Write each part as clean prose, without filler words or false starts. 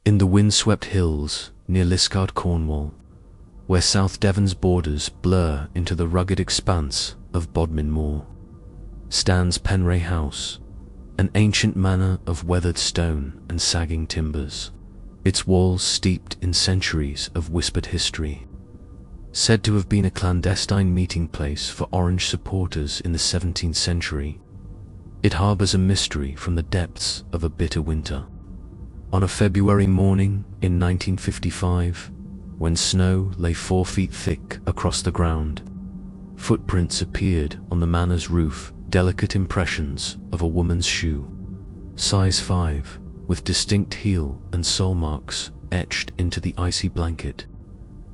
In the windswept hills near Liskeard, Cornwall, where South Devon's borders blur into the rugged expanse of Bodmin Moor, stands Penrae House, an ancient manor of weathered stone and sagging timbers, its walls steeped in centuries of whispered history. Said to have been a clandestine meeting place for Orange supporters in the 17th century, it harbours a mystery from the depths of a bitter winter. On a February morning in 1955, when snow lay 4 feet thick across the ground, footprints appeared on the manor's roof, delicate impressions of a woman's shoe, size 5, with distinct heel and sole marks etched into the icy blanket.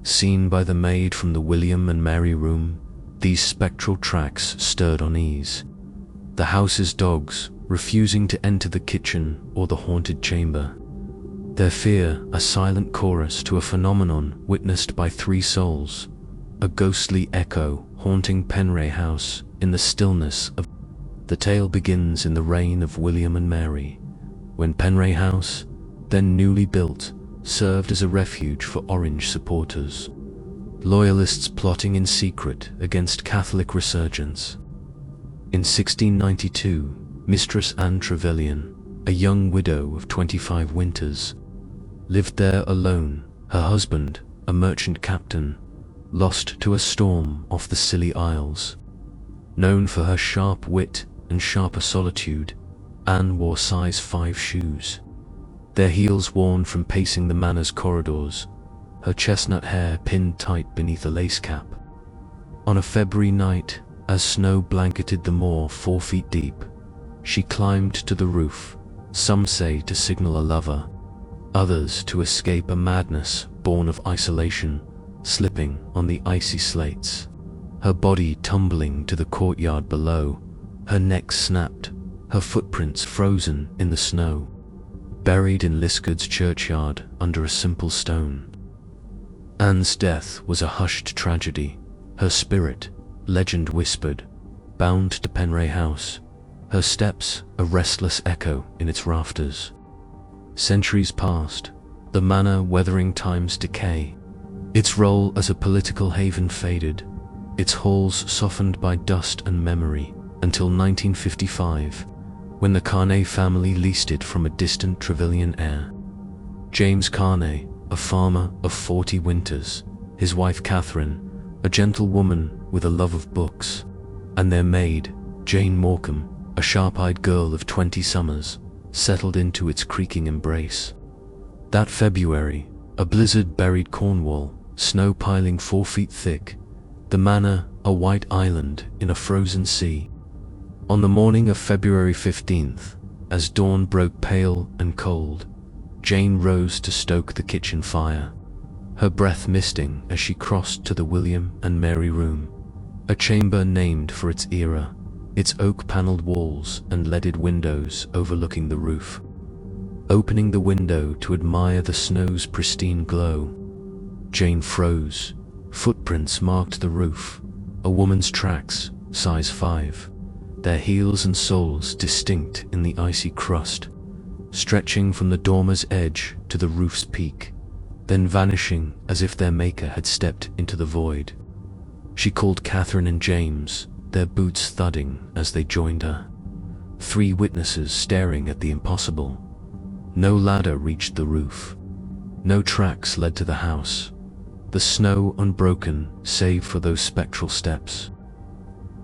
Seen by the maid from the William and Mary room, these spectral tracks stirred unease, the house's dogs refusing to enter the kitchen or the haunted chamber. Their fear a silent chorus to a phenomenon witnessed by 3 souls, a ghostly echo haunting Penrae House in the stillness of... The tale begins in the reign of William and Mary, when Penrae House, then newly built, served as a refuge for Orange supporters, loyalists plotting in secret against Catholic resurgence. In 1692, Mistress Anne Trevelyan, a young widow of 25 winters, lived there alone, her husband, a merchant captain, lost to a storm off the Scilly Isles. Known for her sharp wit and sharper solitude, Anne wore size 5 shoes, their heels worn from pacing the manor's corridors, her chestnut hair pinned tight beneath a lace cap. On a February night, as snow blanketed the moor 4 feet deep, she climbed to the roof, some say to signal a lover, others to escape a madness born of isolation, slipping on the icy slates, her body tumbling to the courtyard below, her neck snapped, her footprints frozen in the snow, buried in Liskeard's churchyard under a simple stone. Anne's death was a hushed tragedy, her spirit, legend whispered, bound to Penrae House, her steps a restless echo in its rafters. Centuries passed, the manor weathering time's decay. Its role as a political haven faded, its halls softened by dust and memory, until 1955, when the Carnay family leased it from a distant Trevelyan heir. James Carnay, a farmer of 40 winters, his wife Catherine, a gentle woman with a love of books, and their maid, Jane Morecambe, a sharp-eyed girl of 20 summers, settled into its creaking embrace. That February, a blizzard buried Cornwall, snow piling 4 feet thick, the manor a white island in a frozen sea. On the morning of February 15th, as dawn broke pale and cold, Jane rose to stoke the kitchen fire, her breath misting as she crossed to the William and Mary room, a chamber named for its era, its oak-paneled walls and leaded windows overlooking the roof. Opening the window to admire the snow's pristine glow, Jane froze. Footprints marked the roof, a woman's tracks, size 5, their heels and soles distinct in the icy crust, stretching from the dormer's edge to the roof's peak, then vanishing as if their maker had stepped into the void. She called Catherine and James, their boots thudding as they joined her. 3 witnesses staring at the impossible. No ladder reached the roof. No tracks led to the house. The snow unbroken save for those spectral steps.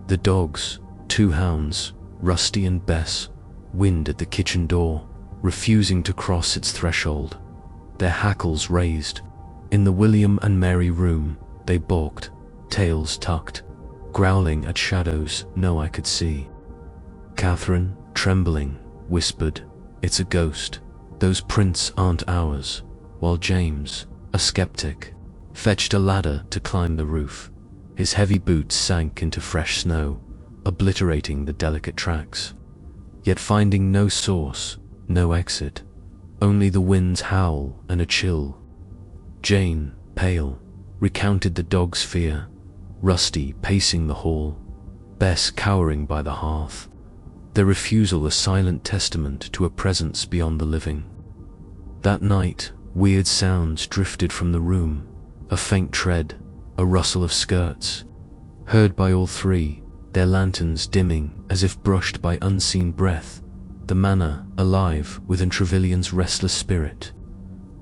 The dogs, 2 hounds, Rusty and Bess, whinnied at the kitchen door, refusing to cross its threshold, their hackles raised. In the William and Mary room, they balked, tails tucked, growling at shadows no eye could see. Catherine, trembling, whispered, "It's a ghost. Those prints aren't ours," while James, a skeptic, fetched a ladder to climb the roof. His heavy boots sank into fresh snow, obliterating the delicate tracks. Yet finding no source, no exit, only the wind's howl and a chill. Jane, pale, recounted the dog's fear, Rusty pacing the hall, Bess cowering by the hearth, their refusal a silent testament to a presence beyond the living. That night, weird sounds drifted from the room, a faint tread, a rustle of skirts, heard by all three, their lanterns dimming as if brushed by unseen breath, the manor alive within Trevilian's restless spirit.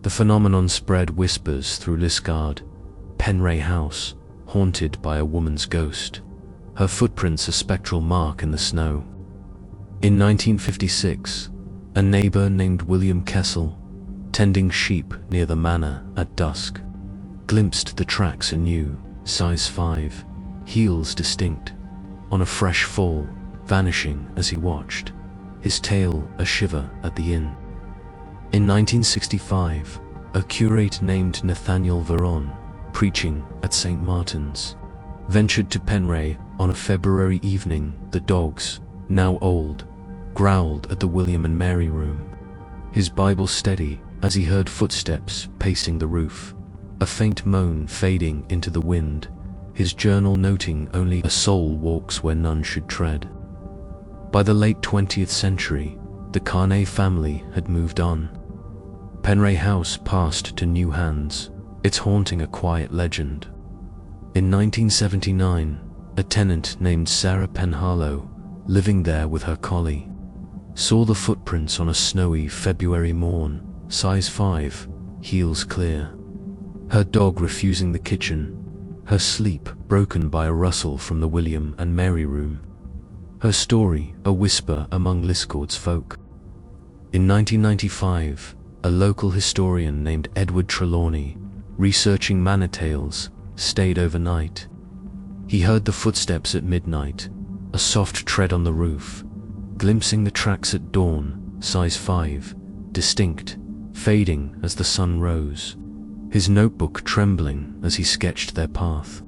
The phenomenon spread whispers through Liskeard, Penrae House, haunted by a woman's ghost, her footprints a spectral mark in the snow. In 1956, a neighbor named William Kessel, tending sheep near the manor at dusk, glimpsed the tracks anew, size 5, heels distinct, on a fresh fall, vanishing as he watched, his tail a shiver at the inn. In 1965, a curate named Nathaniel Veron, preaching at St. Martin's, ventured to Penrae on a February evening. The dogs, now old, growled at the William and Mary room, his Bible steady as he heard footsteps pacing the roof, a faint moan fading into the wind, his journal noting only "a soul walks where none should tread." By the late 20th century, the Carnay family had moved on. Penrae House passed to new hands, its haunting a quiet legend. In 1979, a tenant named Sarah Penharlow, living there with her collie, saw the footprints on a snowy February morn, size 5, heels clear. Her dog refusing the kitchen, her sleep broken by a rustle from the William and Mary room. Her story a whisper among Liskeard's folk. In 1995, a local historian named Edward Trelawney, researching manor tales, stayed overnight. He heard the footsteps at midnight, a soft tread on the roof, glimpsing the tracks at dawn, size 5, distinct, fading as the sun rose, his notebook trembling as he sketched their path.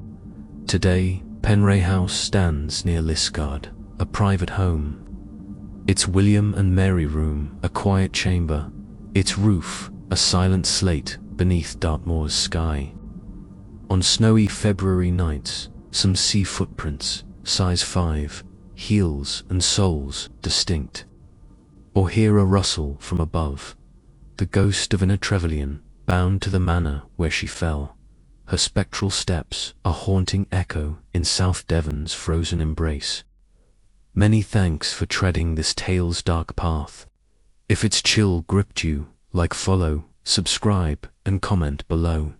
Today, Penrae House stands near Liskeard, a private home. Its William and Mary room, a quiet chamber, its roof, a silent slate beneath Dartmoor's sky. On snowy February nights, some see footprints, size 5, heels and soles distinct, or hear a rustle from above, the ghost of Anna Trevilian, bound to the manor where she fell, her spectral steps a haunting echo in South Devon's frozen embrace. Many thanks for treading this tale's dark path. If its chill gripped you, like, follow, subscribe, and comment below.